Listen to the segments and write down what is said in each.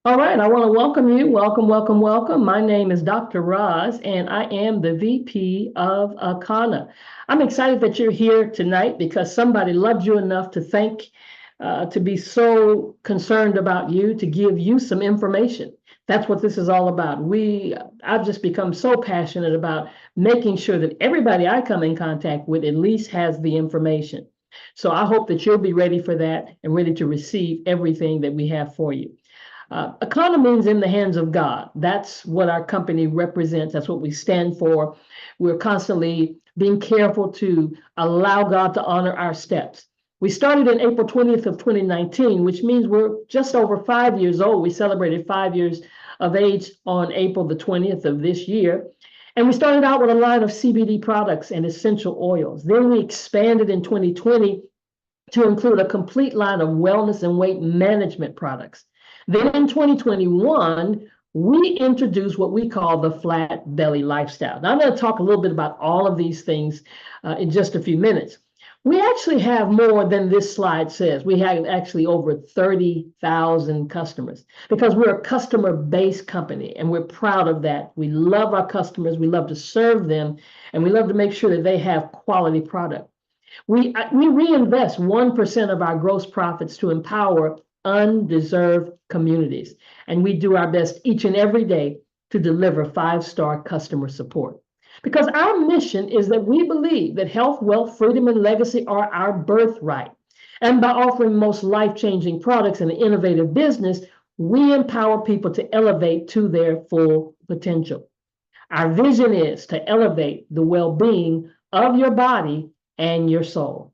All right, I want to welcome you. Welcome, welcome, welcome. My name is Dr. Roz, and I am the VP of Akana. I'm excited that you're here tonight because somebody loved you enough to be so concerned about you, to give you some information. That's what this is all about. I've just become so passionate about making sure that everybody I come in contact with at least has the information. So I hope that you'll be ready for that and ready to receive everything that we have for you. Akana means in the hands of God. That's what our company represents. That's what we stand for. We're constantly being careful to allow God to honor our steps. We started in April 20th of 2019, which means we're just over 5 years old. We celebrated 5 years of age on April the 20th of this year. And we started out with a line of CBD products and essential oils. Then we expanded in 2020 to include a complete line of wellness and weight management products. Then in 2021, we introduced what we call the flat belly lifestyle. Now, I'm going to talk a little bit about all of these things in just a few minutes. We actually have more than this slide says. We have actually over 30,000 customers because we're a customer-based company, and we're proud of that. We love our customers. We love to serve them, and we love to make sure that they have quality product. We reinvest 1% of our gross profits to empower undeserved communities. And we do our best each and every day to deliver 5-star customer support. Because our mission is that we believe that health, wealth, freedom, and legacy are our birthright. And by offering most life-changing products and innovative business, we empower people to elevate to their full potential. Our vision is to elevate the well-being of your body and your soul.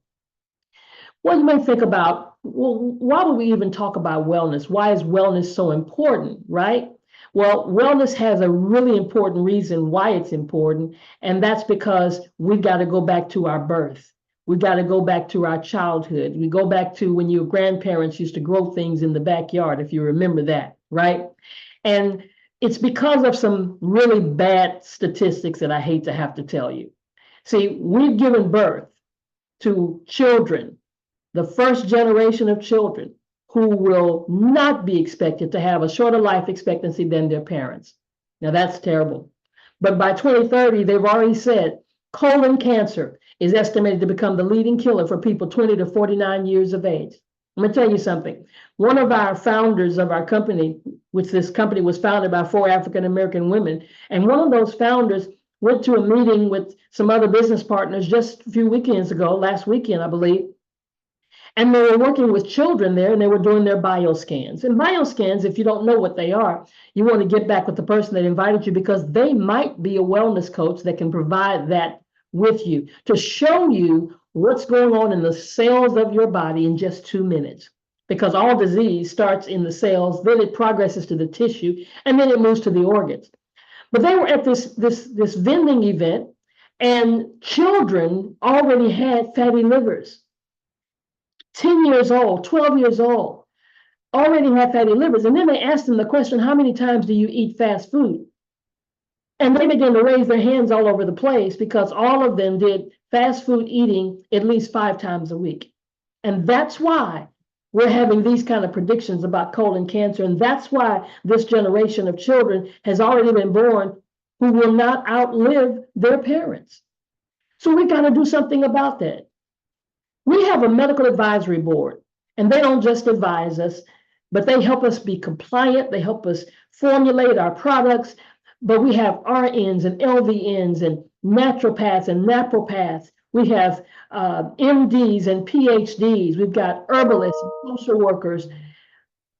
Well, you may think about, well, why would we even talk about wellness? Why is wellness so important, right? Well, wellness has a really important reason why it's important, and that's because we've got to go back to our birth. We've got to go back to our childhood. We go back to when your grandparents used to grow things in the backyard, if you remember that, right? And it's because of some really bad statistics that I hate to have to tell you. See, we've given birth to children, the first generation of children who will not be expected to have a shorter life expectancy than their parents. Now that's terrible. But by 2030, they've already said colon cancer is estimated to become the leading killer for people 20 to 49 years of age. I'm going to tell you something. One of our founders of our company, which this company was founded by 4 African-American women, and one of those founders went to a meeting with some other business partners just a few weekends ago, last weekend, I believe. And they were working with children there, and they were doing their bioscans. And bioscans, if you don't know what they are, you want to get back with the person that invited you because they might be a wellness coach that can provide that with you to show you what's going on in the cells of your body in just 2 minutes. Because all disease starts in the cells, then it progresses to the tissue, and then it moves to the organs. But they were at this vending event, and children already had fatty livers. 10 years old, 12 years old, already had fatty livers. And then they asked them the question, how many times do you eat fast food? And they began to raise their hands all over the place because all of them did fast food eating at least 5 times a week. And that's why we're having these kind of predictions about colon cancer. And that's why this generation of children has already been born who will not outlive their parents. So we've got to do something about that. We have a medical advisory board, and they don't just advise us, but they help us be compliant. They help us formulate our products. But we have RNs and LVNs and naturopaths and napropaths. We have MDs and PhDs. We've got herbalists and social workers.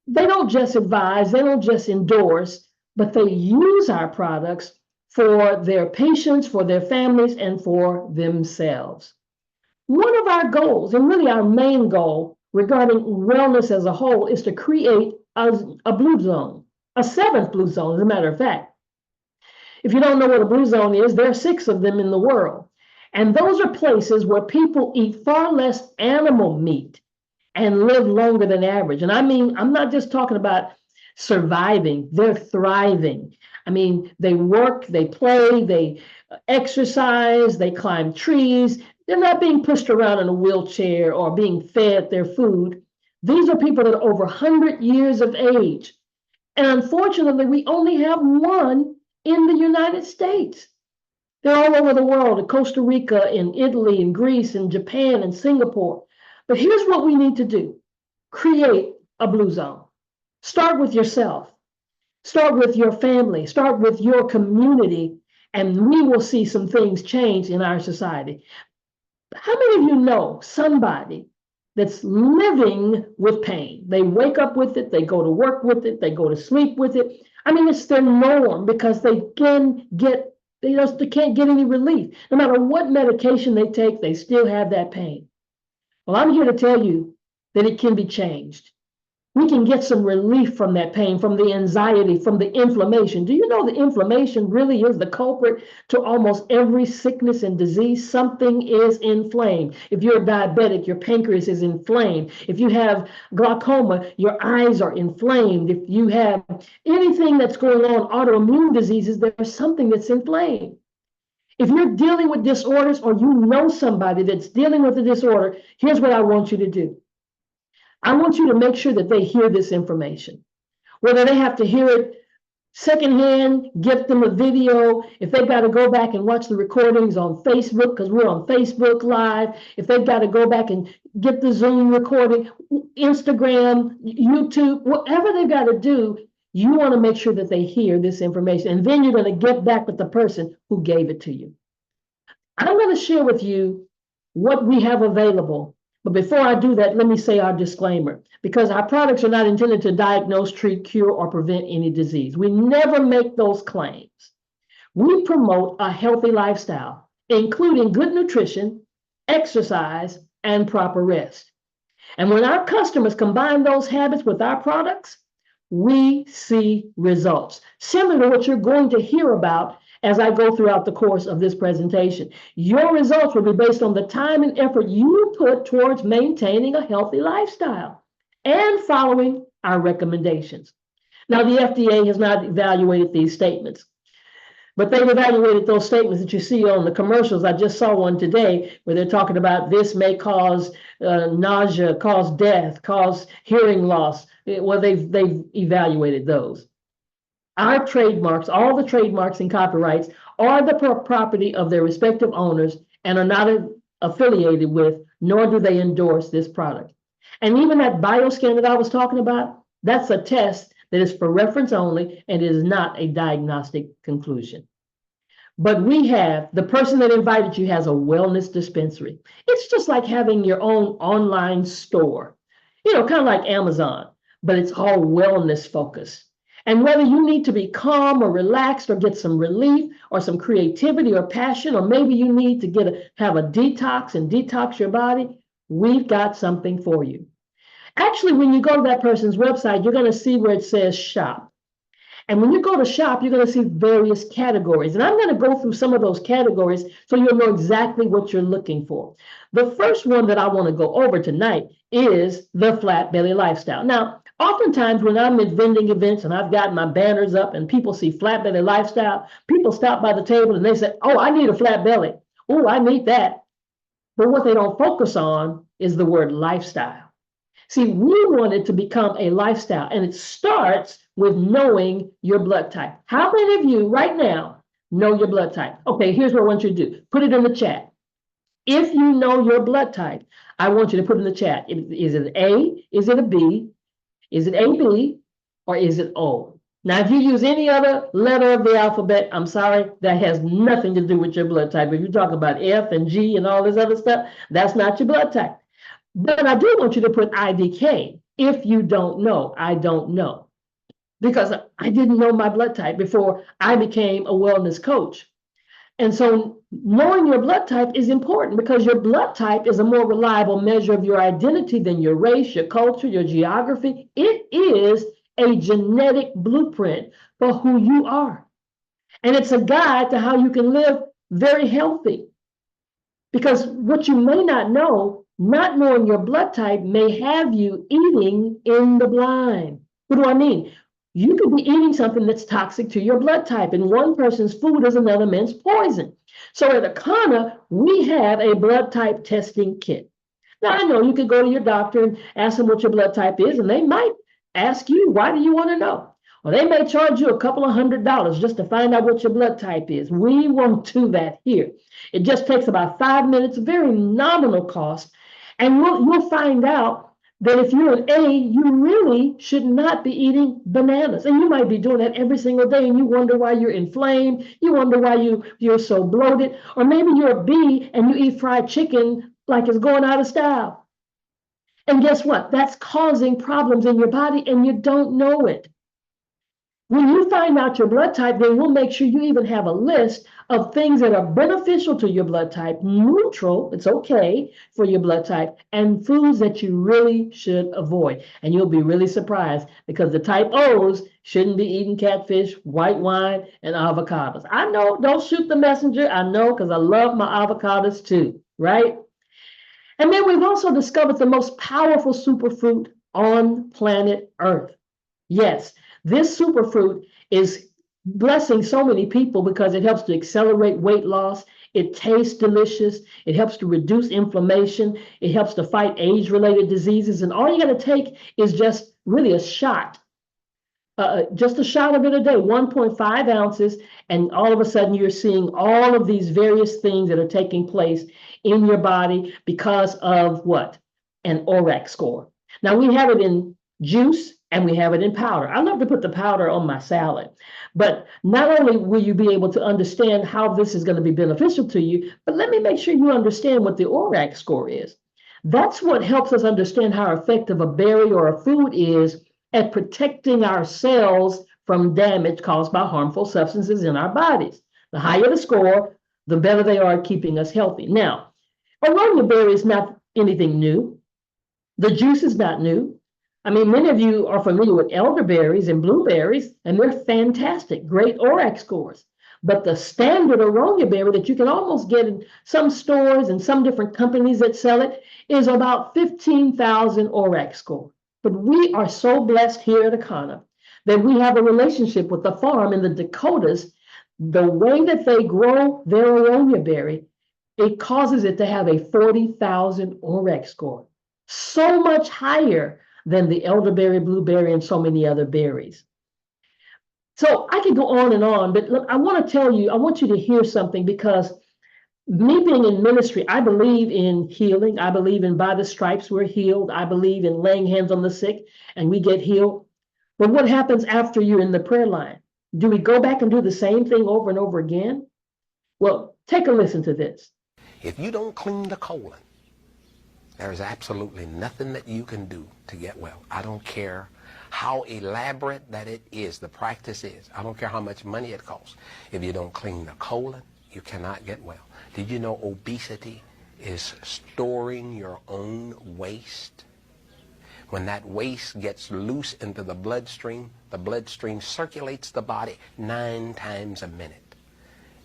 They don't just advise, they don't just endorse, but they use our products for their patients, for their families, and for themselves. One of our goals, and really our main goal regarding wellness as a whole, is to create a blue zone, a 7th blue zone, as a matter of fact. If you don't know what a blue zone is, there are 6 of them in the world. And those are places where people eat far less animal meat and live longer than average. And I mean, I'm not just talking about surviving, they're thriving. I mean, they work, they play, they exercise, they climb trees. They're not being pushed around in a wheelchair or being fed their food. These are people that are over 100 years of age. And unfortunately, we only have one in the United States. They're all over the world, in Costa Rica, in Italy, in Greece, in Japan, and Singapore. But here's what we need to do. Create a blue zone. Start with yourself. Start with your family. Start with your community, and we will see some things change in our society. How many of you know somebody that's living with pain? They wake up with it, they go to work with it, they go to sleep with it. I mean, it's their norm because they can't get any relief. No matter what medication they take, they still have that pain. Well, I'm here to tell you that it can be changed. We can get some relief from that pain, from the anxiety, from the inflammation. Do you know the inflammation really is the culprit to almost every sickness and disease? Something is inflamed. If you're diabetic, your pancreas is inflamed. If you have glaucoma, your eyes are inflamed. If you have anything that's going on, autoimmune diseases, there's something that's inflamed. If you're dealing with disorders or you know somebody that's dealing with a disorder, here's what I want you to do. I want you to make sure that they hear this information, whether they have to hear it secondhand, get them a video, if they've got to go back and watch the recordings on Facebook, because we're on Facebook Live, if they've got to go back and get the Zoom recording, Instagram, YouTube, whatever they've got to do, you want to make sure that they hear this information. And then you're going to get back with the person who gave it to you. I'm going to share with you what we have available. But before I do that, let me say our disclaimer, because our products are not intended to diagnose, treat, cure, or prevent any disease. We never make those claims. We promote a healthy lifestyle, including good nutrition, exercise, and proper rest. And when our customers combine those habits with our products, we see results, similar to what you're going to hear about as I go throughout the course of this presentation. Your results will be based on the time and effort you put towards maintaining a healthy lifestyle and following our recommendations. Now, the FDA has not evaluated these statements, but they've evaluated those statements that you see on the commercials. I just saw one today where they're talking about this may cause nausea, cause death, cause hearing loss. Well, they've evaluated those. Our trademarks, all the trademarks and copyrights, are the property of their respective owners and are not affiliated with, nor do they endorse this product. And even that BioScan that I was talking about, that's a test that is for reference only and it is not a diagnostic conclusion. But we have, the person that invited you has a wellness dispensary. It's just like having your own online store, kind of like Amazon, but it's all wellness focused. And whether you need to be calm or relaxed or get some relief or some creativity or passion, or maybe you need to have a detox and detox your body, we've got something for you. Actually, when you go to that person's website, you're going to see where it says shop. And when you go to shop, you're going to see various categories. And I'm going to go through some of those categories so you'll know exactly what you're looking for. The first one that I want to go over tonight is the flat belly lifestyle. Now, oftentimes when I'm at vending events and I've got my banners up and people see flat belly lifestyle, people stop by the table and they say, oh, I need a flat belly. Oh, I need that. But what they don't focus on is the word lifestyle. See, we want it to become a lifestyle, and it starts with knowing your blood type. How many of you right now know your blood type? Okay, here's what I want you to do. Put it in the chat. If you know your blood type, I want you to put in the chat. Is it A? Is it a B? Is it AB? Or is it O? Now, if you use any other letter of the alphabet, I'm sorry, that has nothing to do with your blood type. If you talk about F and G and all this other stuff, that's not your blood type. But I do want you to put IDK. If you don't know, I don't know. Because I didn't know my blood type before I became a wellness coach. And so knowing your blood type is important because your blood type is a more reliable measure of your identity than your race, your culture, your geography. It is a genetic blueprint for who you are. And it's a guide to how you can live very healthy. Because what you may not know, not knowing your blood type may have you eating in the blind. What do I mean? You could be eating something that's toxic to your blood type, and one person's food is another man's poison. So at Akana, we have a blood type testing kit. Now, I know you could go to your doctor and ask them what your blood type is, and they might ask you, why do you want to know? Or they may charge you a couple of $100 just to find out what your blood type is. We won't do that here. It just takes about 5 minutes, very nominal cost, and you'll find out that if you're an A, you really should not be eating bananas. And you might be doing that every single day, and you wonder why you're inflamed. You wonder why you're so bloated. Or maybe you're a B and you eat fried chicken like it's going out of style. And guess what? That's causing problems in your body, and you don't know it. When you find out your blood type, then we'll make sure you even have a list of things that are beneficial to your blood type, neutral, it's okay for your blood type, and foods that you really should avoid. And you'll be really surprised because the type O's shouldn't be eating catfish, white wine, and avocados. I know, don't shoot the messenger. I know, because I love my avocados too, right? And then we've also discovered the most powerful superfood on planet Earth. Yes, this superfood is blessing so many people because it helps to accelerate weight loss. It tastes delicious. It helps to reduce inflammation. It helps to fight age-related diseases. And all you got to take is just really a shot, just a shot of it a day, 1.5 ounces. And all of a sudden you're seeing all of these various things that are taking place in your body because of what? An ORAC score. Now we have it in juice, and we have it in powder. I love to put the powder on my salad, but not only will you be able to understand how this is going to be beneficial to you, but let me make sure you understand what the ORAC score is. That's what helps us understand how effective a berry or a food is at protecting our cells from damage caused by harmful substances in our bodies. The higher the score, the better they are at keeping us healthy. Now, aronia berry is not anything new. The juice is not new. I mean, many of you are familiar with elderberries and blueberries, and they're fantastic, great ORAC scores. But the standard aronia berry that you can almost get in some stores and some different companies that sell it is about 15,000 ORAC score. But we are so blessed here at Akana that we have a relationship with the farm in the Dakotas. The way that they grow their aronia berry, it causes it to have a 40,000 ORAC score, so much higher than the elderberry, blueberry, and so many other berries. So I could go on, but look, I want to tell you, I want you to hear something, because me being in ministry, I believe in healing. I believe in by the stripes we're healed. I believe in laying hands on the sick and we get healed. But what happens after you're in the prayer line? Do we go back and do the same thing over and over again? Well, take a listen to this. If you don't clean the colon, there is absolutely nothing that you can do to get well. I don't care how elaborate that it is, the practice is. I don't care how much money it costs. If you don't clean the colon, you cannot get well. Did you know obesity is storing your own waste? When that waste gets loose into the bloodstream circulates the body 9 times a minute.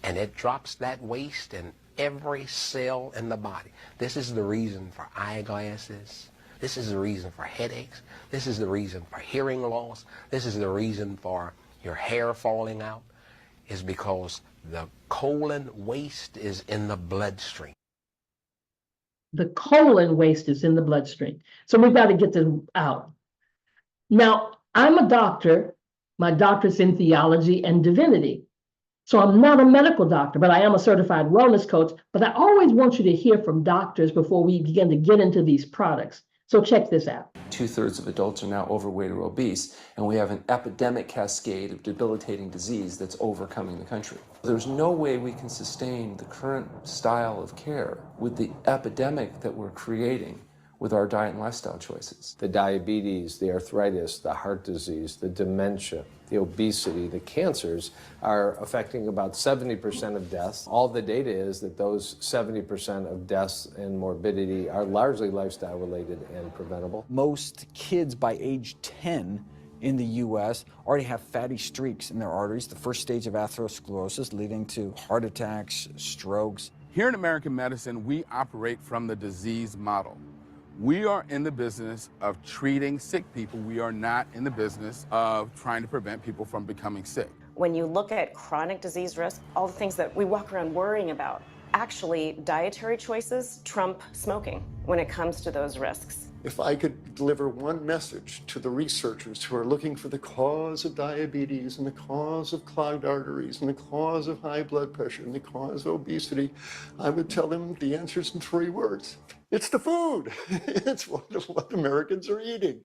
And it drops that waste in every cell in the body. This is the reason for eyeglasses. This is the reason for headaches. This is the reason for hearing loss. This is the reason for your hair falling out, is because the colon waste is in the bloodstream. The colon waste is in the bloodstream. So we've got to get this out. Now, I'm a doctor. My doctorate's in theology and divinity. So I'm not a medical doctor, but I am a certified wellness coach. But I always want you to hear from doctors before we begin to get into these products. So check this out. 2/3 of adults are now overweight or obese, and we have an epidemic cascade of debilitating disease that's overcoming the country. There's no way we can sustain the current style of care with the epidemic that we're creating with our diet and lifestyle choices. The diabetes, the arthritis, the heart disease, the dementia, the obesity, the cancers are affecting about 70% of deaths. All the data is that those 70% of deaths and morbidity are largely lifestyle related and preventable. Most kids by age 10 in the U.S. already have fatty streaks in their arteries, the first stage of atherosclerosis leading to heart attacks, strokes. Here in American medicine, we operate from the disease model. We are in the business of treating sick people. We are not in the business of trying to prevent people from becoming sick. When you look at chronic disease risk, all the things that we walk around worrying about, actually dietary choices trump smoking when it comes to those risks. If I could deliver one message to the researchers who are looking for the cause of diabetes and the cause of clogged arteries and the cause of high blood pressure and the cause of obesity, I would tell them the answer's in 3 words. It's the food. It's what Americans are eating.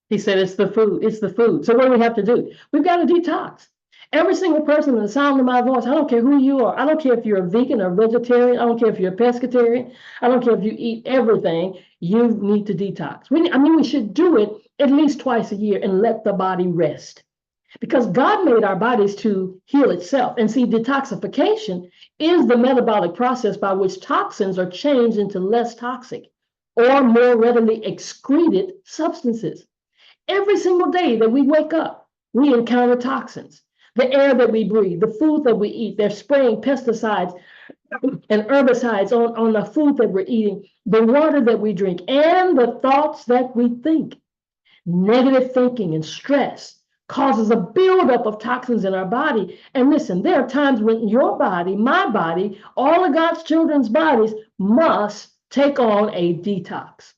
He said, it's the food, it's the food. So what do we have to do? We've got to detox. Every single person in the sound of my voice, I don't care who you are. I don't care if you're a vegan or vegetarian. I don't care if you're a pescatarian. I don't care if you eat everything. You need to detox. We should do it at least twice a year and let the body rest. Because God made our bodies to heal itself. And see, detoxification is the metabolic process by which toxins are changed into less toxic or more readily excreted substances. Every single day that we wake up, we encounter toxins. The air that we breathe, the food that we eat, they're spraying pesticides and herbicides on the food that we're eating, the water that we drink, and the thoughts that we think. Negative thinking and stress causes a buildup of toxins in our body. And listen, there are times when your body, my body, all of God's children's bodies must take on a detox.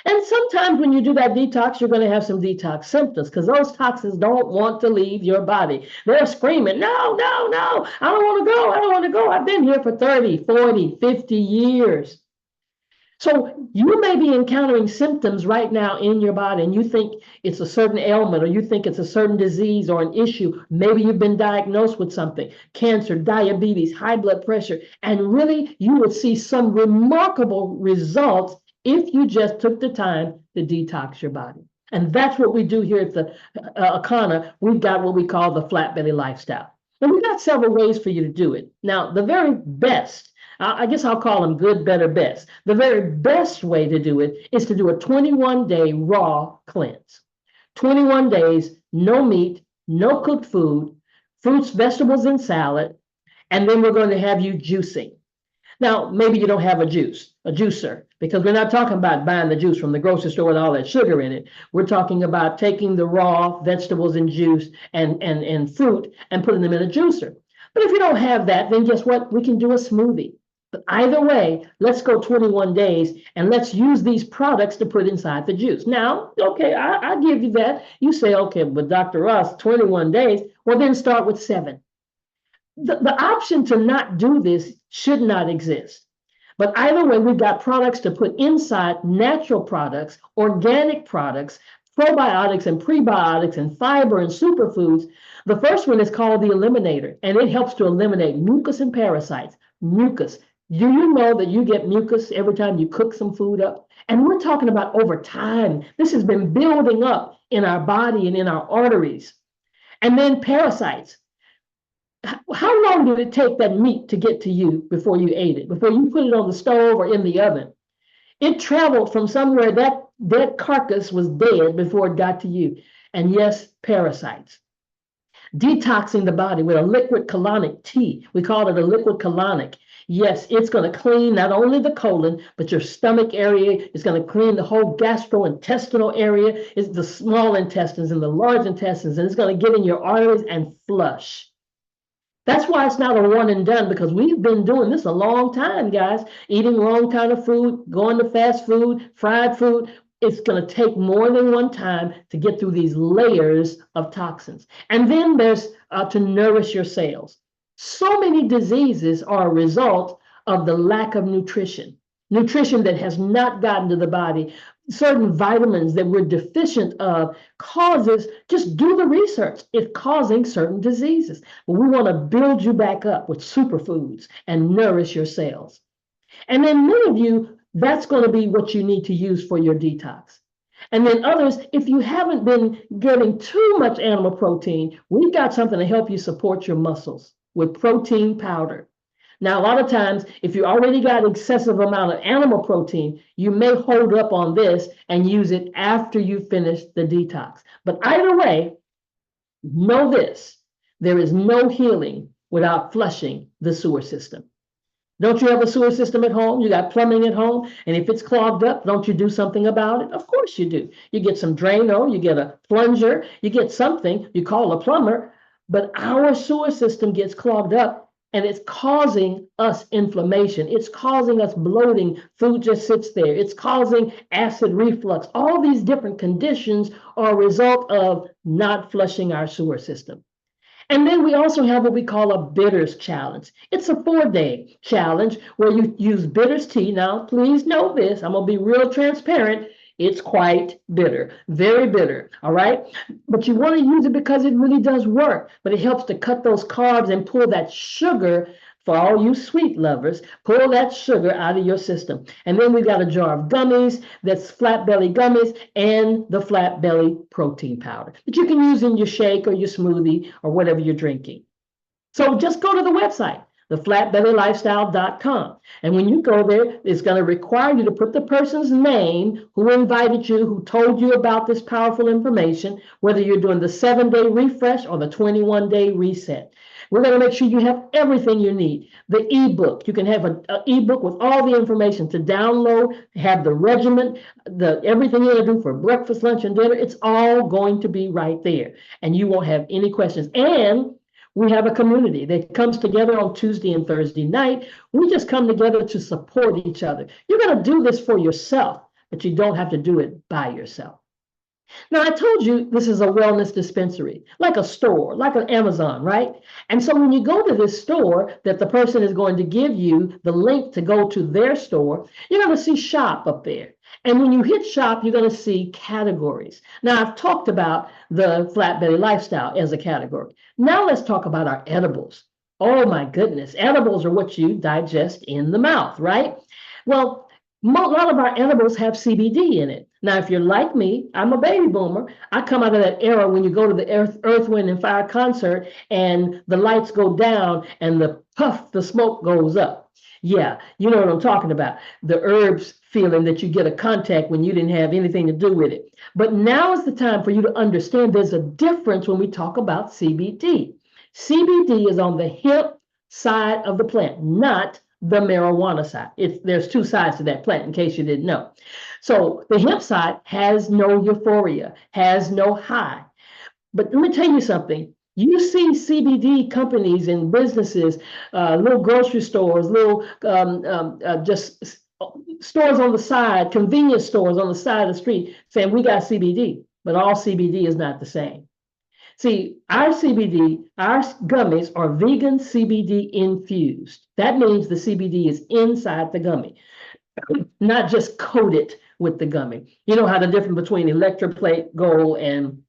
And sometimes when you do that detox, you're going to have some detox symptoms because those toxins don't want to leave your body. They're screaming, no, no, no, I don't want to go. I don't want to go. I've been here for 30, 40, 50 years. So you may be encountering symptoms right now in your body and you think it's a certain ailment or you think it's a certain disease or an issue. Maybe you've been diagnosed with something, cancer, diabetes, high blood pressure, and really you would see some remarkable results if you just took the time to detox your body. And that's what we do here at the Akana. We've got what we call the flat belly lifestyle. And we've got several ways for you to do it. Now, the very best, I guess I'll call them good, better, best. The very best way to do it is to do a 21-day raw cleanse. 21 days, no meat, no cooked food, fruits, vegetables, and salad. And then we're going to have you juicing. Now, maybe you don't have a juicer, because we're not talking about buying the juice from the grocery store with all that sugar in it. We're talking about taking the raw vegetables and juice and fruit and putting them in a juicer. But if you don't have that, then guess what? We can do a smoothie. But either way, let's go 21 days and let's use these products to put inside the juice. Now, okay, I give you that. You say, okay, but Dr. Ross, 21 days. Well, then start with 7. The option to not do this should not exist. But either way, we've got products to put inside, natural products, organic products, probiotics and prebiotics and fiber and superfoods. The first one is called the Eliminator, and it helps to eliminate mucus and parasites. Mucus. Do you know that you get mucus every time you cook some food up? And we're talking about over time. This has been building up in our body and in our arteries. And then parasites. How long did it take that meat to get to you before you ate it, before you put it on the stove or in the oven? It traveled from somewhere that carcass was dead before it got to you. And yes, parasites. Detoxing the body with a liquid colonic tea. We call it a liquid colonic. Yes, it's going to clean not only the colon, but your stomach area. It's going to clean the whole gastrointestinal area. It's the small intestines and the large intestines, and it's going to get in your arteries and flush. That's why it's not a one and done, because we've been doing this a long time, guys. Eating wrong kind of food, going to fast food, fried food. It's going to take more than one time to get through these layers of toxins. And then there's to nourish your cells. So many diseases are a result of the lack of nutrition. Nutrition that has not gotten to the body. Certain vitamins that we're deficient of causes, just do the research, it's causing certain diseases. But we want to build you back up with superfoods and nourish your cells. And then many of you, that's going to be what you need to use for your detox. And then others, if you haven't been getting too much animal protein, we've got something to help you support your muscles with protein powder. Now, a lot of times, if you already got excessive amount of animal protein, you may hold up on this and use it after you finish the detox. But either way, know this, there is no healing without flushing the sewer system. Don't you have a sewer system at home? You got plumbing at home, and if it's clogged up, don't you do something about it? Of course you do. You get some Drano, you get a plunger, you get something, you call a plumber, but our sewer system gets clogged up. and it's causing us inflammation. It's causing us bloating. Food just sits there. It's causing acid reflux. All these different conditions are a result of not flushing our sewer system. And then we also have what we call a bitters challenge. It's a 4-day challenge where you use bitters tea. Now, please know this. I'm going to be real transparent. It's quite bitter, very bitter, all right? But you want to use it because it really does work, but it helps to cut those carbs and pull that sugar, for all you sweet lovers, pull that sugar out of your system. And then we got a jar of gummies, that's flat belly gummies, and the flat belly protein powder that you can use in your shake or your smoothie or whatever you're drinking. So just go to the website, theflatbellylifestyle.com. And when you go there, it's going to require you to put the person's name who invited you, who told you about this powerful information, whether you're doing the 7-day refresh or the 21-day reset. We're going to make sure you have everything you need. The ebook, you can have an ebook with all the information to download, have the regimen, everything you're going to do for breakfast, lunch, and dinner. It's all going to be right there, and you won't have any questions. And we have a community that comes together on Tuesday and Thursday night. We just come together to support each other. You're going to do this for yourself, but you don't have to do it by yourself. Now, I told you this is a wellness dispensary, like a store, like an Amazon, right? And so when you go to this store that the person is going to give you the link to go to their store, you're going to see shop up there. And when you hit shop, you're going to see categories. Now, I've talked about the flat belly lifestyle as a category. Now let's talk about our edibles. Oh my goodness, edibles are what you digest in the mouth, right? Well, a lot of our edibles have CBD in it. Now, if you're like me, I'm a baby boomer. I come out of that era when you go to the Earth, Wind, and Fire concert and the lights go down and the smoke goes up. Yeah, you know what I'm talking about. The herbs feeling that you get a contact when you didn't have anything to do with it. But now is the time for you to understand there's a difference when we talk about CBD. CBD is on the hemp side of the plant, not the marijuana side. There's two sides to that plant, in case you didn't know. So the hemp side has no euphoria, has no high. But let me tell you something. You see CBD companies and businesses, little grocery stores, little just stores on the side, convenience stores on the side of the street saying we got CBD, but all CBD is not the same. See, our CBD, our gummies are vegan CBD infused. That means the CBD is inside the gummy, not just coated with the gummy. You know how the difference between electroplate gold and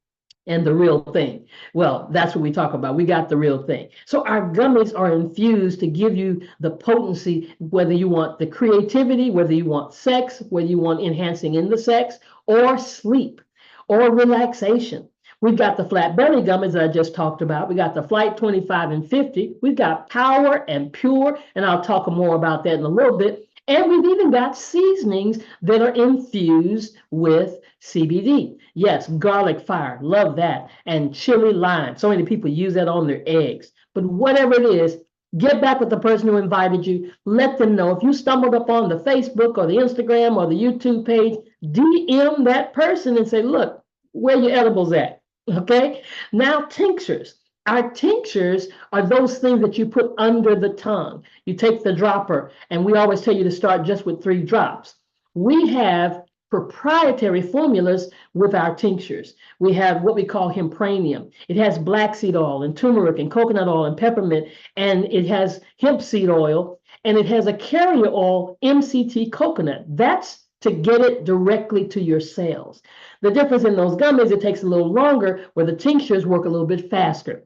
the real thing. Well, that's what we talk about. We got the real thing. So our gummies are infused to give you the potency, whether you want the creativity, whether you want sex, whether you want enhancing in the sex, or sleep, or relaxation. We've got the flat belly gummies that I just talked about. We got the Flight 25 and 50. We've got Power and Pure, and I'll talk more about that in a little bit. And we've even got seasonings that are infused with CBD. Yes, garlic fire, love that. And chili lime. So many people use that on their eggs. But whatever it is, get back with the person who invited you. Let them know. If you stumbled upon the Facebook or the Instagram or the YouTube page, DM that person and say, look, where your edibles at? Okay. Now, tinctures. Our tinctures are those things that you put under the tongue. You take the dropper, and we always tell you to start just with 3 drops. We have proprietary formulas with our tinctures. We have what we call hempranium. It has black seed oil and turmeric and coconut oil and peppermint, and it has hemp seed oil, and it has a carrier oil, MCT coconut. That's to get it directly to your cells. The difference in those gummies, it takes a little longer, where the tinctures work a little bit faster.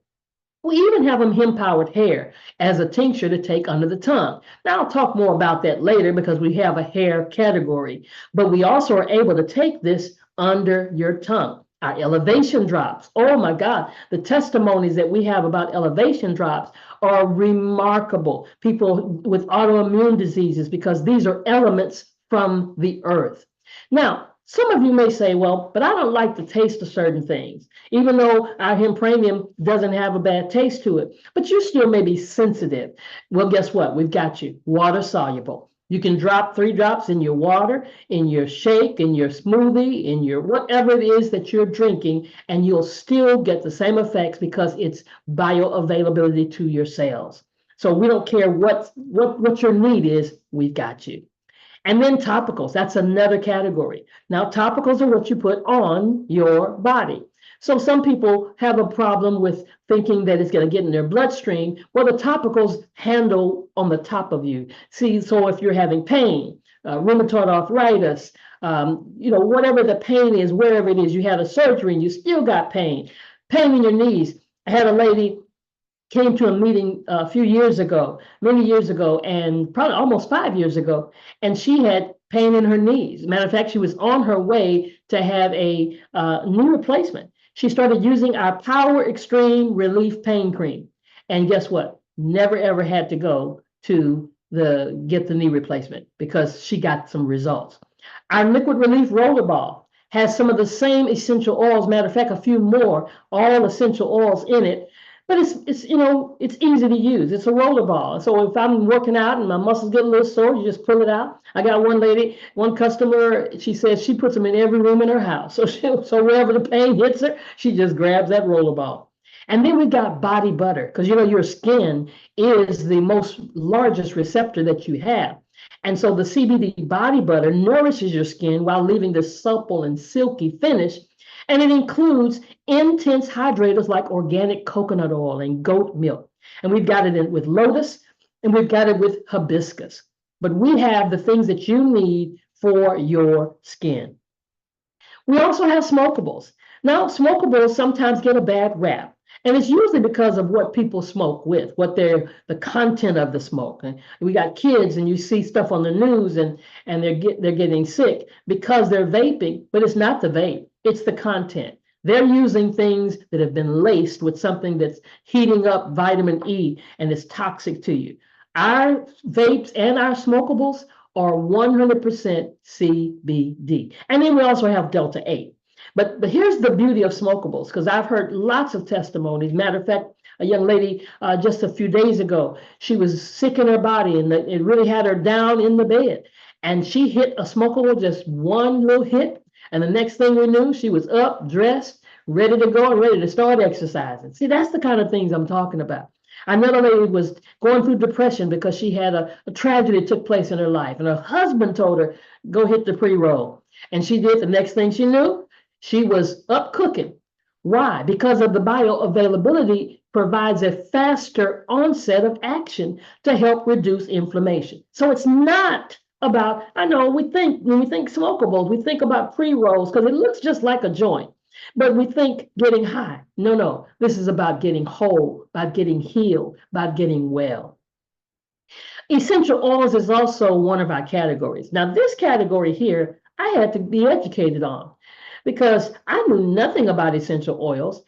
We even have them hemp-powered hair as a tincture to take under the tongue. Now, I'll talk more about that later because we have a hair category, but we also are able to take this under your tongue. Our elevation drops, oh my God, the testimonies that we have about elevation drops are remarkable. People with autoimmune diseases, because these are elements from the earth. Now, some of you may say, well, but I don't like the taste of certain things, even though our hempranium doesn't have a bad taste to it, but you still may be sensitive. Well, guess what? We've got you, water soluble. You can drop 3 drops in your water, in your shake, in your smoothie, in your whatever it is that you're drinking, and you'll still get the same effects because it's bioavailability to your cells. So we don't care what your need is, we've got you. And then topicals, that's another category. Now, topicals are what you put on your body. So some people have a problem with thinking that it's going to get in their bloodstream. Well, the topicals handle on the top of you. See, so if you're having pain, rheumatoid arthritis, whatever the pain is, wherever it is, you had a surgery and you still got pain in your knees. I had a lady came to a meeting a few years ago, many years ago, and probably almost 5 years ago, and she had pain in her knees. Matter of fact, she was on her way to have a knee replacement. She started using our Power Extreme Relief Pain Cream. And guess what? Never ever had to go to get the knee replacement because she got some results. Our Liquid Relief Rollerball has some of the same essential oils. Matter of fact, a few more, all essential oils in it. But it's easy to use. It's a roller ball. So if I'm working out and my muscles get a little sore, you just pull it out. I got one customer, she says she puts them in every room in her house. So wherever the pain hits her, she just grabs that roller ball. And then we got body butter, because your skin is the most largest receptor that you have. And so the CBD body butter nourishes your skin while leaving the supple and silky finish. And it includes intense hydrators like organic coconut oil and goat milk. And we've got it with lotus, and we've got it with hibiscus. But we have the things that you need for your skin. We also have smokables. Now, smokables sometimes get a bad rap. And it's usually because of what people smoke with, the content of the smoke. And we got kids, and you see stuff on the news, and they're getting sick because they're vaping, but it's not the vape, it's the content. They're using things that have been laced with something that's heating up vitamin E and is toxic to you. Our vapes and our smokables are 100% CBD. And then we also have Delta 8. But here's the beauty of smokables, because I've heard lots of testimonies. Matter of fact, a young lady just a few days ago, she was sick in her body, and it really had her down in the bed. And she hit a smokable, just one little hit. And the next thing we knew, she was up, dressed, ready to go, and ready to start exercising. See, that's the kind of things I'm talking about. Another lady was going through depression because she had a tragedy took place in her life. And her husband told her, go hit the pre-roll. And she did. The next thing she knew, she was up cooking. Why? Because of the bioavailability provides a faster onset of action to help reduce inflammation. So it's not about, I know when we think smokables, we think about pre-rolls because it looks just like a joint, but we think getting high. No, this is about getting whole, about getting healed, about getting well. Essential oils is also one of our categories. Now, this category here, I had to be educated on, because I knew nothing about essential oils.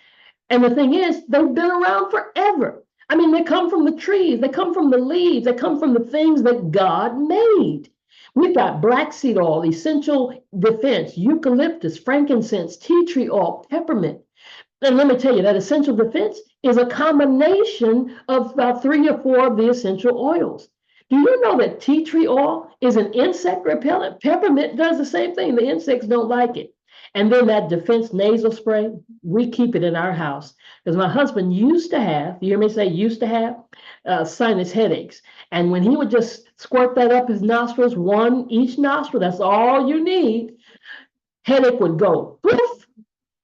And the thing is, they've been around forever. I mean, they come from the trees, they come from the leaves, they come from the things that God made. We've got black seed oil, essential defense, eucalyptus, frankincense, tea tree oil, peppermint. And let me tell you, that essential defense is a combination of about 3 or 4 of the essential oils. Do you know that tea tree oil is an insect repellent? Peppermint does the same thing. The insects don't like it. And then that defense nasal spray, we keep it in our house because my husband used to have, you hear me say used to have, sinus headaches. And when he would just squirt that up his nostrils, one each nostril, that's all you need, headache would go poof.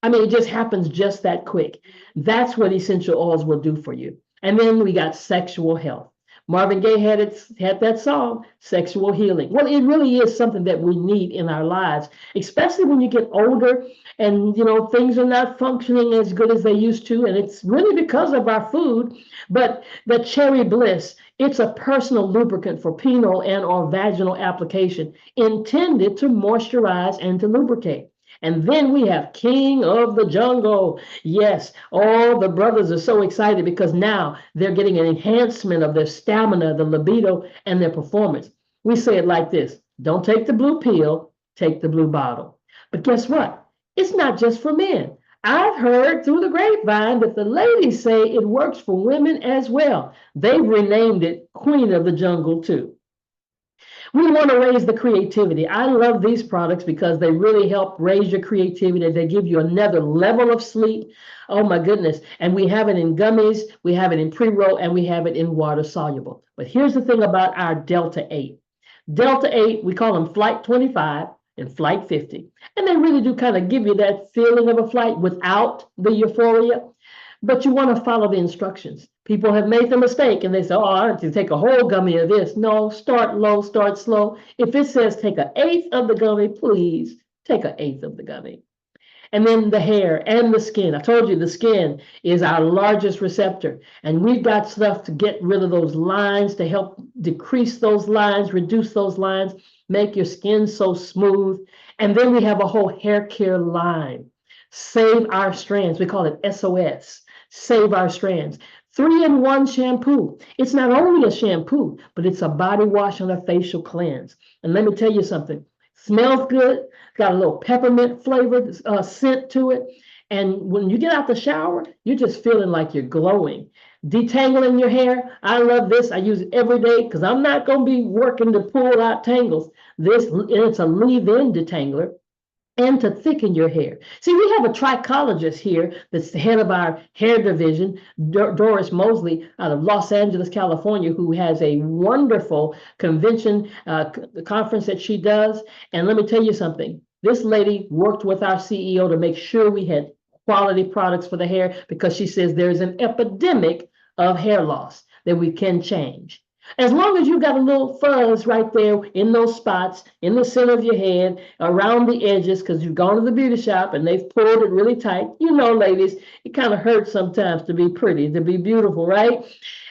I mean, it just happens just that quick. That's what essential oils will do for you. And then we got sexual health. Marvin Gaye had that song, Sexual Healing. Well, it really is something that we need in our lives, especially when you get older and, things are not functioning as good as they used to. And it's really because of our food. But the Cherry Bliss, it's a personal lubricant for penile and or vaginal application intended to moisturize and to lubricate. And then we have King of the Jungle. Yes, all the brothers are so excited because now they're getting an enhancement of their stamina, the libido, and their performance. We say it like this: don't take the blue pill, take the blue bottle. But guess what? It's not just for men. I've heard through the grapevine that the ladies say it works for women as well. They've renamed it Queen of the Jungle too. We want to raise the creativity. I love these products because they really help raise your creativity. They give you another level of sleep. Oh my goodness. And we have it in gummies, we have it in pre-roll, and we have it in water soluble. But here's the thing about our Delta 8. Delta 8, we call them Flight 25 and Flight 50. And they really do kind of give you that feeling of a flight without the euphoria. But you want to follow the instructions. People have made the mistake and they say, oh, I have to take a whole gummy of this. No, start low, start slow. If it says take an eighth of the gummy, please take an eighth of the gummy. And then the hair and the skin. I told you the skin is our largest receptor. And we've got stuff to get rid of those lines, to help decrease those lines, reduce those lines, make your skin so smooth. And then we have a whole hair care line. Save Our Strands. We call it SOS. Save Our Strands. 3-in-1 shampoo. It's not only a shampoo, but it's a body wash and a facial cleanse. And let me tell you something. Smells good. Got a little peppermint flavored scent to it. And when you get out the shower, you're just feeling like you're glowing. Detangling your hair. I love this. I use it every day because I'm not going to be working to pull out tangles. It's a leave-in detangler. And to thicken your hair. See, we have a trichologist here that's the head of our hair division, Doris Mosley out of Los Angeles, California, who has a wonderful convention conference that she does. And let me tell you something. This lady worked with our CEO to make sure we had quality products for the hair because she says there's an epidemic of hair loss that we can change. As long as you got a little fuzz right there in those spots, in the center of your head, around the edges, because you've gone to the beauty shop and they've pulled it really tight. You know, ladies, it kind of hurts sometimes to be pretty, to be beautiful, right?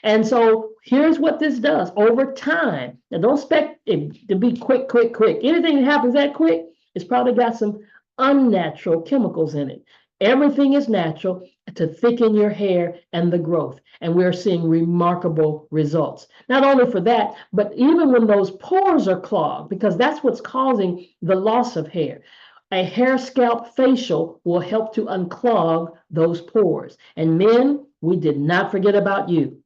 And so here's what this does over time. Now, don't expect it to be quick. Anything that happens that quick, it's probably got some unnatural chemicals in it. Everything is natural to thicken your hair and the growth. And we're seeing remarkable results. Not only for that, but even when those pores are clogged, because that's what's causing the loss of hair. A hair scalp facial will help to unclog those pores. And men, we did not forget about you.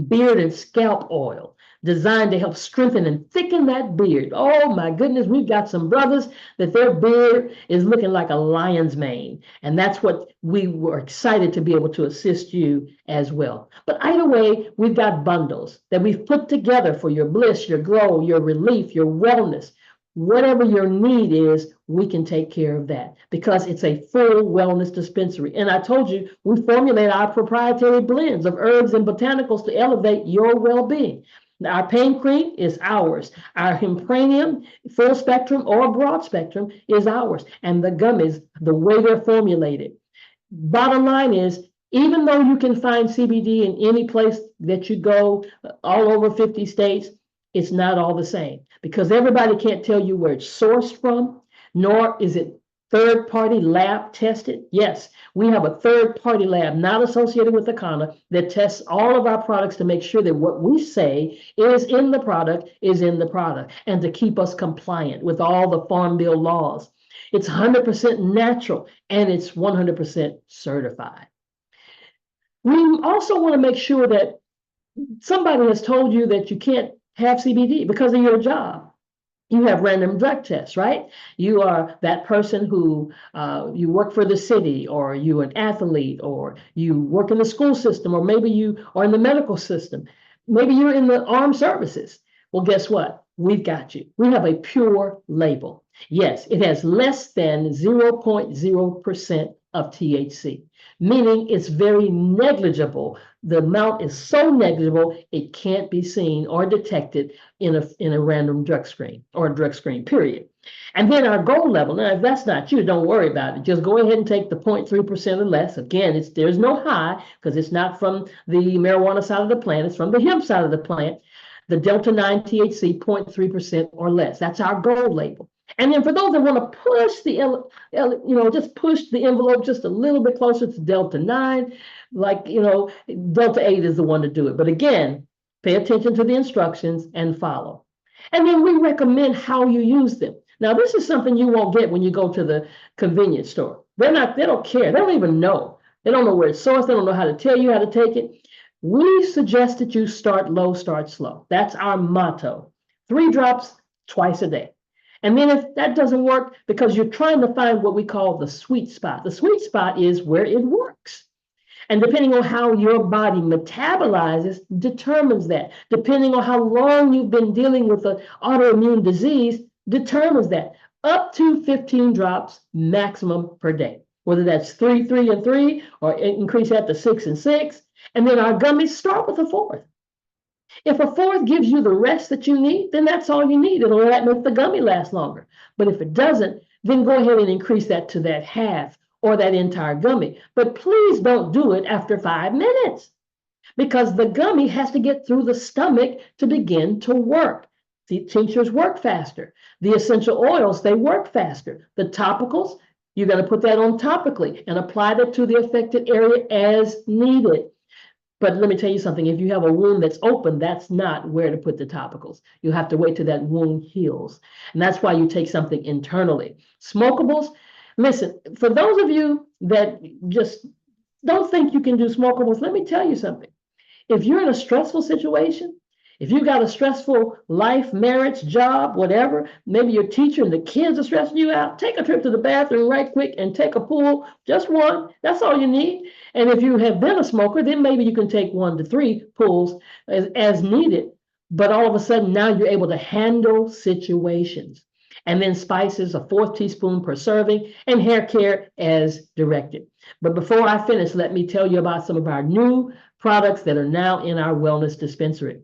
Beard and scalp oil, designed to help strengthen and thicken that beard. Oh my goodness, we've got some brothers that their beard is looking like a lion's mane. And that's what we were excited to be able to assist you as well. But either way, we've got bundles that we've put together for your bliss, your glow, your relief, your wellness. Whatever your need is, we can take care of that because it's a full wellness dispensary. And I told you, we formulate our proprietary blends of herbs and botanicals to elevate your well-being. Our pain cream is ours. Our Hempranium, full spectrum or broad spectrum, is ours. And the gummies, the way they're formulated. Bottom line is, even though you can find CBD in any place that you go, all over 50 states, it's not all the same because everybody can't tell you where it's sourced from, nor is it third-party lab tested. Yes, we have a third-party lab not associated with Akana that tests all of our products to make sure that what we say is in the product and to keep us compliant with all the Farm Bill laws. It's 100% natural and it's 100% certified. We also want to make sure that somebody has told you that you can't have CBD because of your job. You have random drug tests, right? You are that person who you work for the city, or you're an athlete, or you work in the school system, or maybe you are in the medical system. Maybe you're in the armed services. Well, guess what? We've got you. We have a pure label. Yes, it has less than 0.0% of THC, meaning it's very negligible. The amount is so negligible, it can't be seen or detected in a random drug screen or a drug screen, period. And then our gold level, now if that's not you, don't worry about it. Just go ahead and take the 0.3% or less. Again, there's no high because it's not from the marijuana side of the plant, it's from the hemp side of the plant. The Delta 9 THC, 0.3% or less. That's our gold label. And then for those that want to push just push the envelope just a little bit closer to Delta 9, Delta 8 is the one to do it. But again, pay attention to the instructions and follow. And then we recommend how you use them. Now, this is something you won't get when you go to the convenience store. They don't care. They don't even know. They don't know where it's sourced. They don't know how to tell you how to take it. We suggest that you start low, start slow. That's our motto. 3 drops twice a day. And then if that doesn't work, because you're trying to find what we call the sweet spot. The sweet spot is where it works. And depending on how your body metabolizes determines that. Depending on how long you've been dealing with an autoimmune disease determines that. Up to 15 drops maximum per day, whether that's 3, 3, and 3, or increase that to 6 and 6. And then our gummies start with a fourth. If a fourth gives you the rest that you need, then that's all you need. It'll make the gummy last longer. But if it doesn't, then go ahead and increase that to that half or that entire gummy. But please don't do it after 5 minutes, because the gummy has to get through the stomach to begin to work. The tinctures work faster. The essential oils, they work faster. The topicals, you're going to put that on topically and apply that to the affected area as needed. But let me tell you something, if you have a wound that's open, that's not where to put the topicals. You have to wait till that wound heals. And that's why you take something internally. Smokables, listen, for those of you that just don't think you can do smokables, let me tell you something. If you're in a stressful situation, if you got a stressful life, marriage, job, whatever, maybe your teacher and the kids are stressing you out, take a trip to the bathroom right quick and take a pull, just one. That's all you need. And if you have been a smoker, then maybe you can take 1 to 3 pulls as needed. But all of a sudden, now you're able to handle situations. And then spices, a 1/4 teaspoon per serving, and hair care as directed. But before I finish, let me tell you about some of our new products that are now in our wellness dispensary.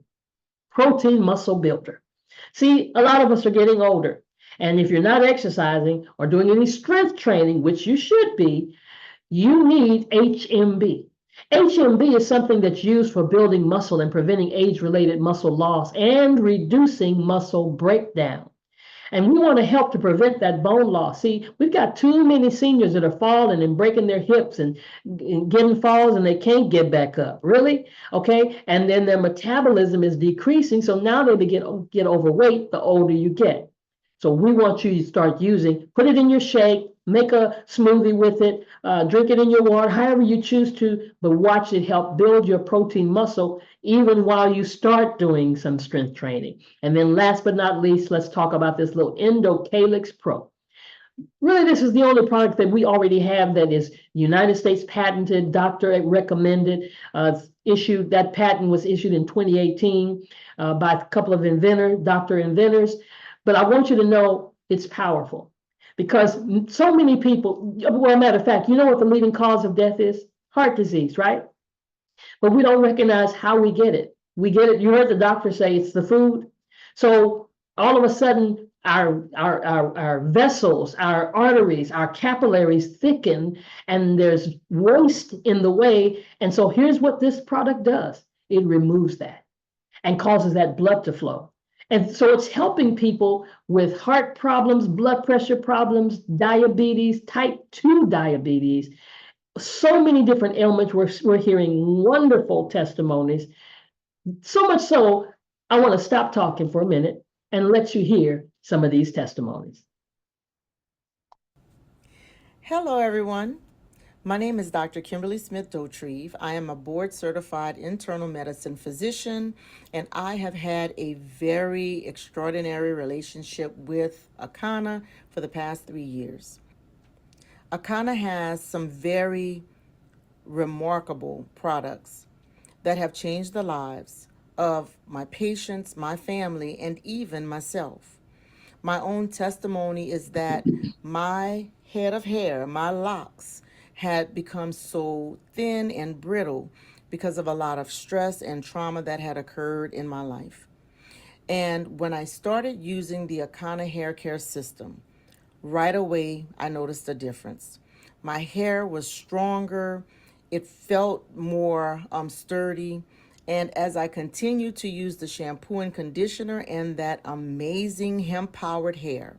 Protein Muscle Builder. See, a lot of us are getting older. And if you're not exercising or doing any strength training, which you should be, you need HMB. HMB is something that's used for building muscle and preventing age-related muscle loss and reducing muscle breakdown. And we want to help to prevent that bone loss. See, we've got too many seniors that are falling and breaking their hips and getting falls and they can't get back up. Really? Okay. And then their metabolism is decreasing. So now they begin to get overweight the older you get. So we want you to start using, put it in your shake, make a smoothie with it, drink it in your water, however you choose to, but watch it help build your protein muscle even while you start doing some strength training. And then last but not least, let's talk about this little EndoCalyx Pro. Really, this is the only product that we already have that is United States patented, doctor recommended, issued. That patent was issued in 2018 by a couple of doctor inventors. But I want you to know it's powerful because so many people, well, matter of fact, you know what the leading cause of death is? Heart disease, right? But we don't recognize how we get it. We get it, you heard the doctor say it's the food. So all of a sudden, our vessels, our arteries, our capillaries thicken, and there's waste in the way. And so here's what this product does. It removes that and causes that blood to flow. And so it's helping people with heart problems, blood pressure problems, diabetes, type 2 diabetes, so many different ailments. We're hearing wonderful testimonies. So much so, I want to stop talking for a minute and let you hear some of these testimonies. Hello, everyone. My name is Dr. Kimberly Smith-Dotrieve. I am a board-certified internal medicine physician, and I have had a very extraordinary relationship with Akana for the past 3 years. Akana has some very remarkable products that have changed the lives of my patients, my family, and even myself. My own testimony is that my head of hair, my locks, had become so thin and brittle because of a lot of stress and trauma that had occurred in my life. And when I started using the Akana hair care system, right away I noticed a difference. My hair was stronger, it felt more sturdy, and as I continued to use the shampoo and conditioner and that amazing hemp-powered hair,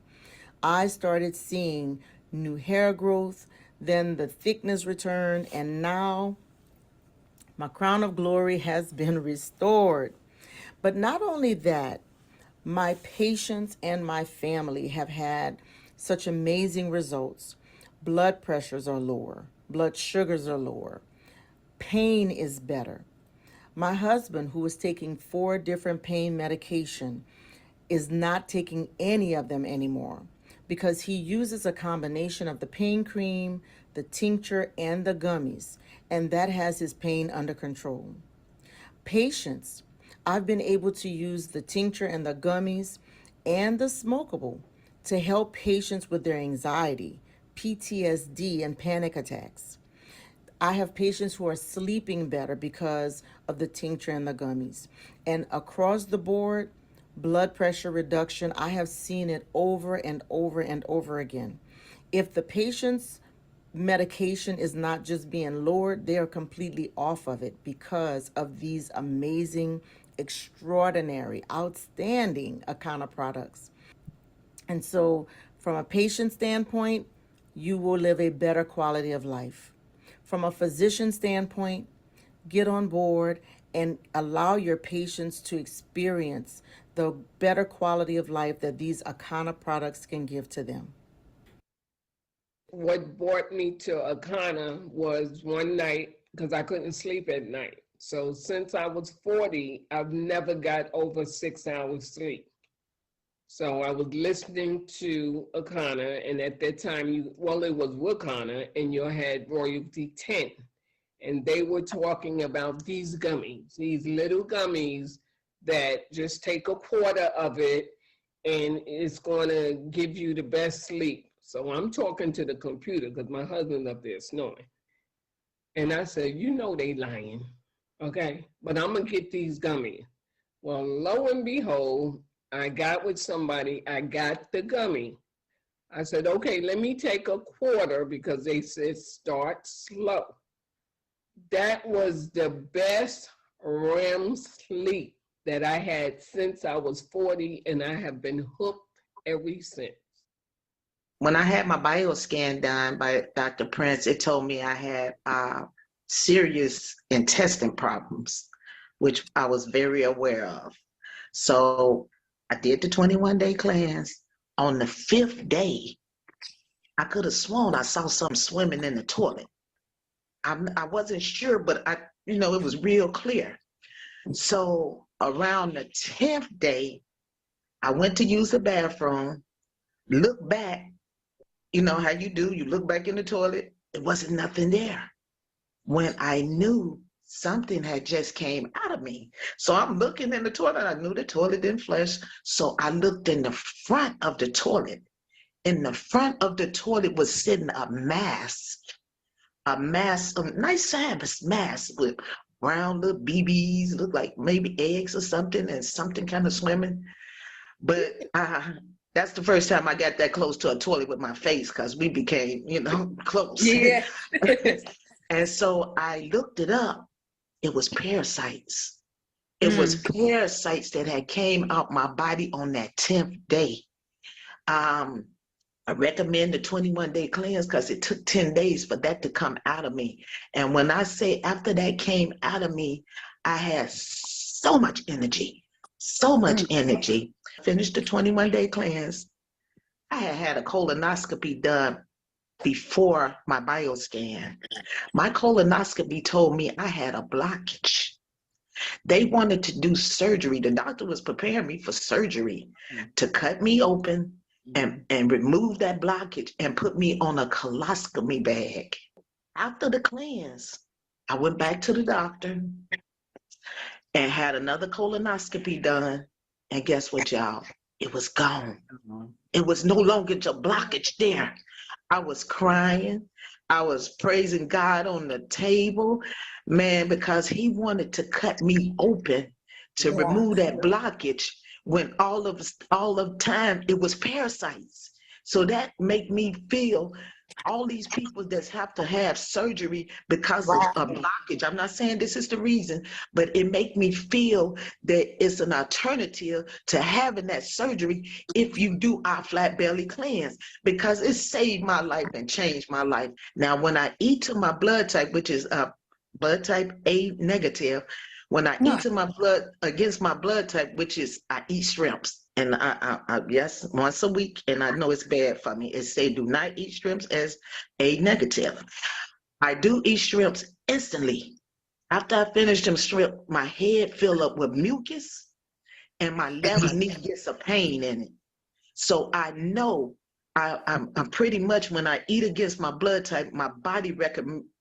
I started seeing new hair growth, then the thickness returned, and now my crown of glory has been restored. But not only that, my patients and my family have had such amazing results. Blood pressures are lower, blood sugars are lower, pain is better. My husband, who was taking 4 different pain medication, is not taking any of them anymore because he uses a combination of the pain cream, the tincture, and the gummies, and that has his pain under control. Patients, I've been able to use the tincture and the gummies and the smokable to help patients with their anxiety, PTSD, and panic attacks. I have patients who are sleeping better because of the tincture and the gummies. And across the board, blood pressure reduction, I have seen it over and over and over again. If the patient's medication is not just being lowered, they are completely off of it because of these amazing, extraordinary, outstanding Akana products. And so, from a patient standpoint, you will live a better quality of life. From a physician standpoint, get on board and allow your patients to experience the better quality of life that these Akana products can give to them. What brought me to Akana was one night, because I couldn't sleep at night. So since I was 40, I've never got over 6 hours sleep. So I was listening to Akana, and at that time, it was Wakana, and you had Royalty 10. And they were talking about these gummies, these little gummies that just take a quarter of it, and it's going to give you the best sleep. So I'm talking to the computer because my husband up there snoring. And I said, you know they lying, okay? But I'm going to get these gummies. Well, lo and behold, I got with somebody, I got the gummy. I said, okay, let me take a quarter because they said start slow. That was the best REM sleep that I had since I was 40, and I have been hooked ever since. When I had my bioscan done by Dr. Prince, it told me I had serious intestine problems, which I was very aware of. So I did the 21-day cleanse. On the 5th day, I could have sworn I saw something swimming in the toilet. I wasn't sure, but it was real clear. So around the 10th day, I went to use the bathroom, looked back, you know how you do, you look back in the toilet, it wasn't nothing there. When I knew something had just came out of me. So I'm looking in the toilet, I knew the toilet didn't flush, so I looked in the front of the toilet. In the front of the toilet was sitting a mass, a nice size mass with brown little BBs, looked like maybe eggs or something, and something kind of swimming. But that's the first time I got that close to a toilet with my face, because we became, close. Yeah. And so I looked it up. It was parasites. It was parasites that had came out my body on that 10th day. I recommend the 21-day cleanse because it took 10 days for that to come out of me. And when I say after that came out of me, I had so much energy, so much energy. Finished the 21-day cleanse. I had a colonoscopy done before my bioscan. My colonoscopy told me I had a blockage. They wanted to do surgery. The doctor was preparing me for surgery to cut me open and remove that blockage and put me on a colostomy bag. After the cleanse, I went back to the doctor and had another colonoscopy done. And guess what, y'all? It was gone. It was no longer a blockage there. I was crying. I was praising God on the table, man, because he wanted to cut me open to remove that blockage when all of time it was parasites. So that made me feel all these people that have to have surgery because of a blockage. I'm not saying this is the reason, but it made me feel that it's an alternative to having that surgery if you do our flat belly cleanse, because it saved my life and changed my life. Now, when I eat to my blood type, which is blood type A negative, when I eat to my blood against my blood type, which is I eat shrimps. And I yes, once a week, and I know it's bad for me. It say do not eat shrimps as A negative. I do eat shrimps instantly. After I finish them shrimp, my head fill up with mucus and my left knee gets a pain in it. So I know I'm pretty much, when I eat against my blood type, my body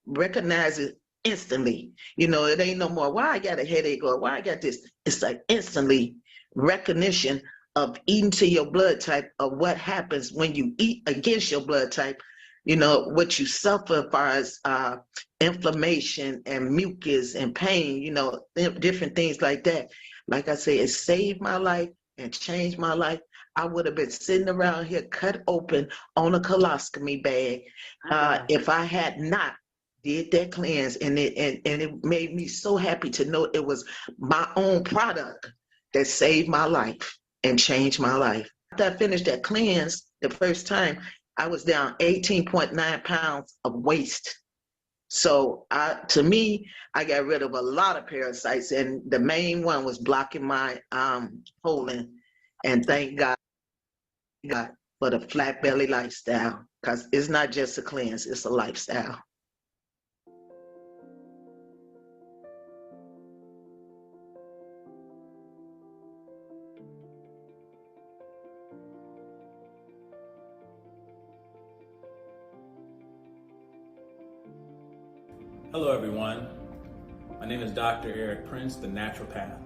recognizes instantly. You know, it ain't no more, why I got a headache or why I got this. It's like instantly recognition of eating to your blood type, of what happens when you eat against your blood type. You know, what you suffer as far as inflammation and mucus and pain, you know, different things like that. Like I say, it saved my life and changed my life. I would have been sitting around here cut open on a colostomy bag if I had not did that cleanse. And it made me so happy to know it was my own product that saved my life and changed my life. After I finished that cleanse the first time, I was down 18.9 pounds of waste. So to me, I got rid of a lot of parasites, and the main one was blocking my colon. And thank God for the flat belly lifestyle, because it's not just a cleanse, it's a lifestyle. Hello everyone, my name is Dr. Eric Prince, the naturopath,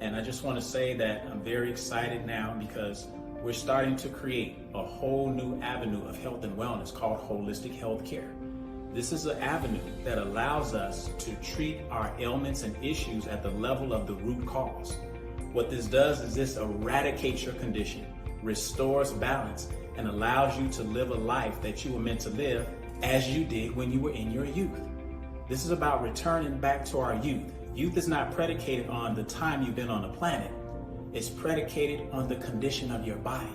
and I just want to say that I'm very excited now because we're starting to create a whole new avenue of health and wellness called holistic healthcare. This is an avenue that allows us to treat our ailments and issues at the level of the root cause. What this does is this eradicates your condition, restores balance, and allows you to live a life that you were meant to live as you did when you were in your youth. This is about returning back to our youth. Youth is not predicated on the time you've been on the planet. It's predicated on the condition of your body.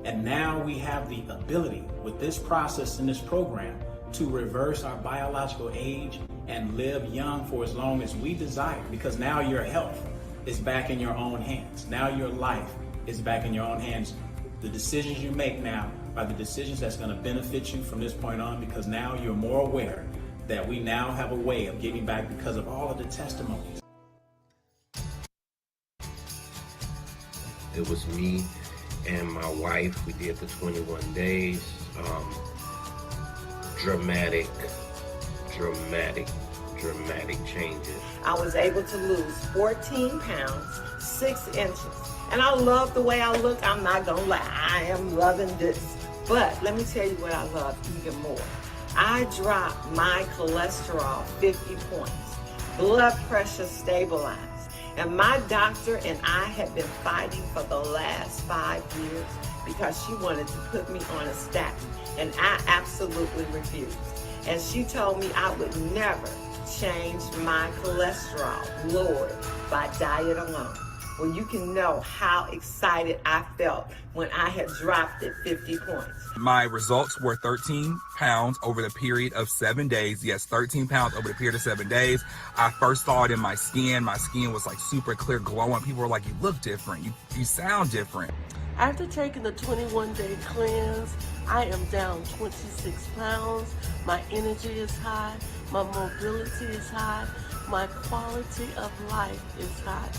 And now we have the ability with this process in this program to reverse our biological age and live young for as long as we desire, because now your health is back in your own hands. Now your life is back in your own hands. The decisions you make now are the decisions that's going to benefit you from this point on, because now you're more aware that we now have a way of getting back because of all of the testimonies. It was me and my wife. We did the 21 days. Dramatic changes. I was able to lose 14 pounds, 6 inches. And I love the way I look. I'm not gonna lie, I am loving this. But let me tell you what I love even more. I dropped my cholesterol 50 points, blood pressure stabilized, and my doctor and I have been fighting for the last 5 years because she wanted to put me on a statin, and I absolutely refused. And she told me I would never change my cholesterol lowered by diet alone. Well, you can know how excited I felt when I had dropped it 50 points. My results were 13 pounds over the period of 7 days. Yes, 13 pounds over the period of 7 days. I first saw it in my skin. My skin was like super clear, glowing. People were like, you look different. You sound different. After taking the 21-day cleanse, I am down 26 pounds. My energy is high. My mobility is high. My quality of life is high.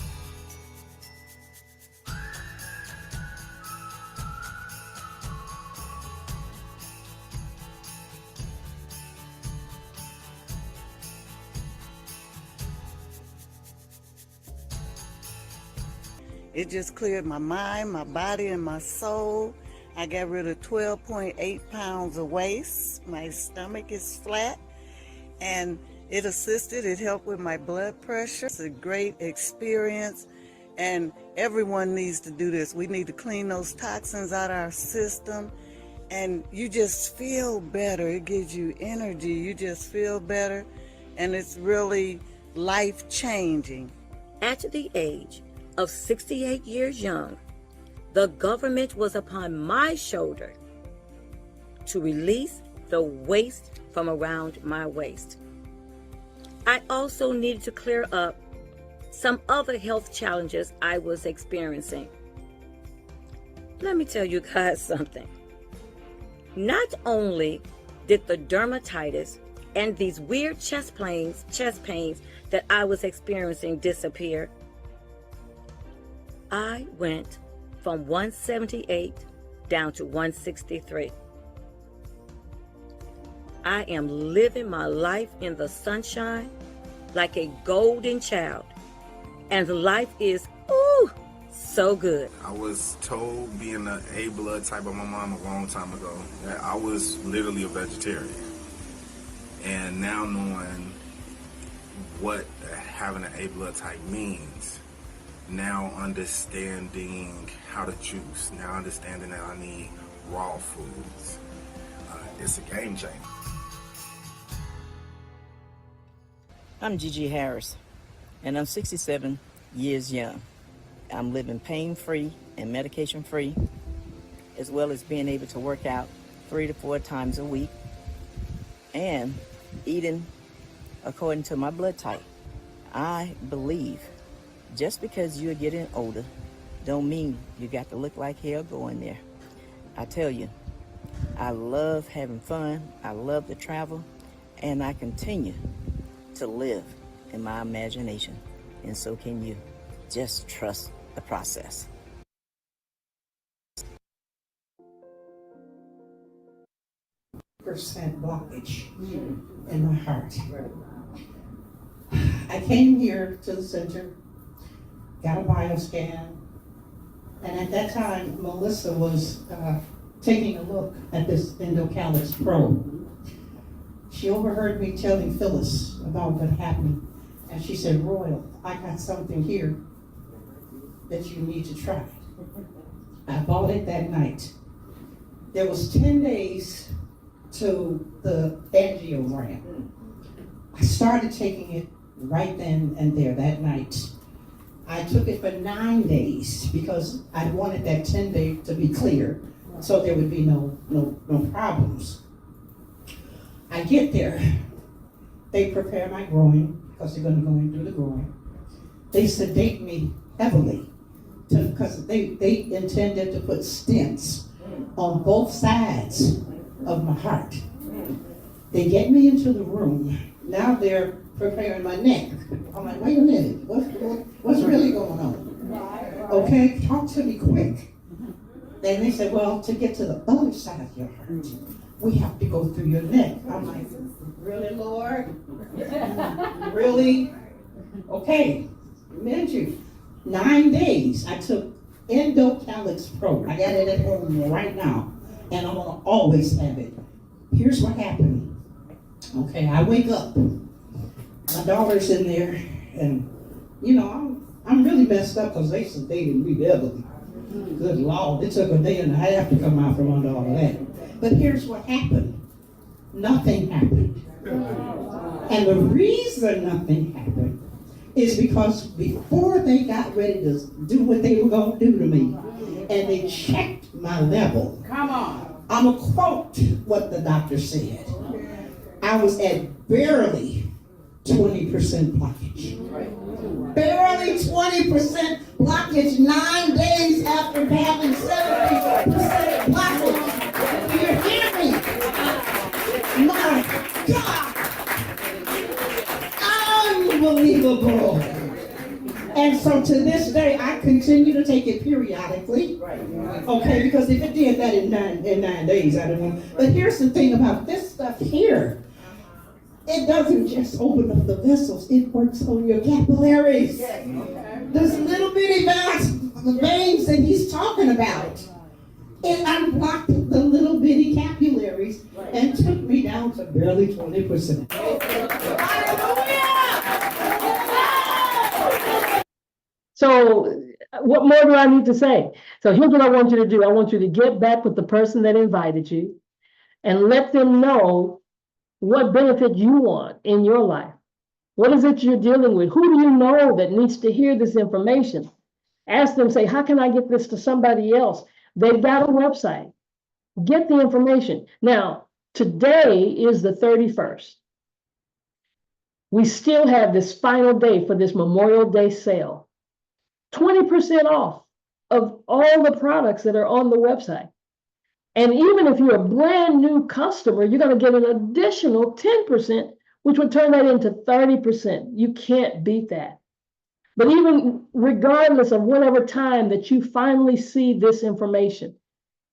It just cleared my mind, my body, and my soul. I got rid of 12.8 pounds of waste. My stomach is flat, and it assisted. It helped with my blood pressure. It's a great experience, and everyone needs to do this. We need to clean those toxins out of our system, and you just feel better. It gives you energy. You just feel better, and it's really life-changing. At the age of 68 years young, the government was upon my shoulder to release the waste from around my waist. I also needed to clear up some other health challenges I was experiencing. Let me tell you guys something. Not only did the dermatitis and these weird chest pains that I was experiencing disappear, I went from 178 down to 163. I am living my life in the sunshine like a golden child. And life is, ooh, so good. I was told, being an A blood type of my mom a long time ago, that I was literally a vegetarian. And now knowing what having an A blood type means, now understanding how to juice, now understanding that I need raw foods, it's a game changer. I'm Gigi Harris, and I'm 67 years young. I'm living pain-free and medication-free, as well as being able to work out 3 to 4 times a week and eating according to my blood type. I believe just because you're getting older don't mean you got to look like hell going there. I tell you, I love having fun, I love to travel, and I continue to live in my imagination, and so can you. Just trust the process. Percent blockage in my heart. I came here to the center, got a bioscan, and at that time, Melissa was taking a look at this Endocalyx probe. She overheard me telling Phyllis about what happened, and she said, "Royal, I got something here that you need to try." I bought it that night. There was 10 days to the angiogram. I started taking it right then and there that night. I took it for 9 days because I wanted that 10-day to be clear, so there would be no problems. I get there, they prepare my groin, because they're going to go in through the groin. They sedate me heavily, because they intended to put stents on both sides of my heart. They get me into the room. Now they're preparing my neck. I'm like, wait a minute, what's really going on? Okay, talk to me quick. Then they said, well, to get to the other side of your heart, we have to go through your neck. I'm like, really, Lord? Really? Okay, meant you. 9 days, I took Endocalyx Pro. I got it at home right now, and I'm gonna always have it. Here's what happened. Okay, I wake up. My daughter's in there, and you know, I'm really messed up because they sedated me heavily. Good Lord, it took a day and a half to come out from under all of that. But here's what happened. Nothing happened. And the reason nothing happened is because before they got ready to do what they were going to do to me, and they checked my level. Come on. I'm going to quote what the doctor said. I was at barely 20% blockage. Barely 20% blockage 9 days after having 70% blockage. Do you hear me? My God! Unbelievable. And so to this day, I continue to take it periodically. Okay, because if it did that in nine days, I don't know. But here's the thing about this stuff here. It doesn't just open up the vessels, it works on your capillaries. Those little bitty veins that he's talking about. It unblocked the little bitty capillaries and took me down to barely 20%. So what more do I need to say? So here's what I want you to do. I want you to get back with the person that invited you and let them know what benefit you want in your life. What is it you're dealing with? Who do you know that needs to hear this information? Ask them, say, how can I get this to somebody else? They've got a website. Get the information. Now, today is the 31st. We still have this final day for this Memorial Day sale. 20% off of all the products that are on the website. And even if you're a brand new customer, you're going to get an additional 10%, which would turn that into 30%. You can't beat that. But even regardless of whatever time that you finally see this information,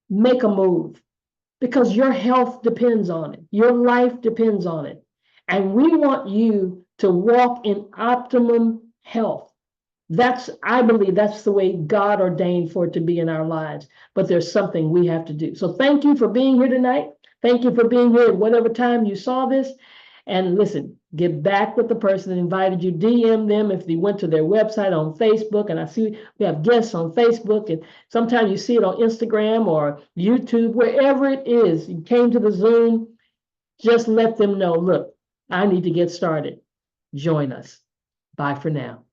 make a move because your health depends on it. Your life depends on it. And we want you to walk in optimum health. I believe that's the way God ordained for it to be in our lives. But there's something we have to do. So thank you for being here tonight. Thank you for being here at whatever time you saw this. And listen, get back with the person that invited you. DM them if they went to their website on Facebook. And I see we have guests on Facebook. And sometimes you see it on Instagram or YouTube, wherever it is. You came to the Zoom, just let them know, look, I need to get started. Join us. Bye for now.